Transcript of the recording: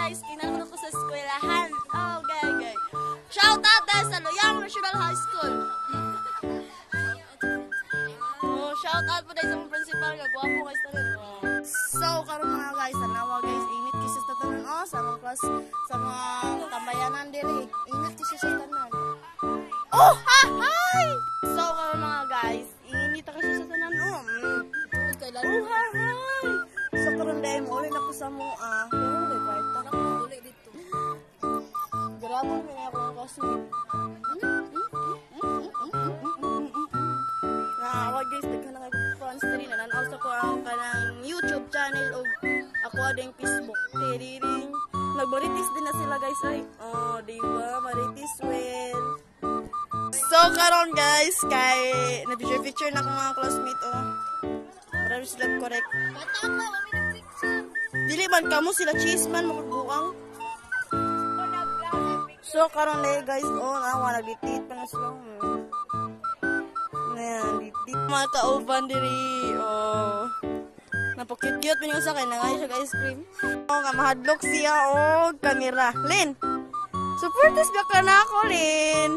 guys, kinalaro ko sa eskwelahan. Oh, gay. Shout out guys sa Loyang National High School. Oh, shout out po dahil sa mga principal nga gwapo guys na rin. So, karon mga guys, tanawa guys, init kasi sa tanan sa mga class, sa mga tambayanan diri. Init kasi sa tanan. Oh, hi! So, karon mga guys, init kasi sa tanan Oh, hi! So, karon dahil mo ulit ako sa mga pero ulit kwarta na ko ulit dito. Grabe may ako kasi. Wag guys, daghan na kayo fans diri na nanaw sa ko ang kanang YouTube channel o ako ading Facebook. Tiriring. Nagbaritis din na sila guys ay. Oh, di ba? Maritis well. So karon guys, kay na picture na ko mga classmate para sila correct. Dili man kamo sila chisman magbuang. So karon guys, nawa nagditit pa na sila. Mga kauban diri napakit-cute pa niyo sa akin nangayon siya ice cream nga mahadlok siya kamera Lin supportis ka na ako Lin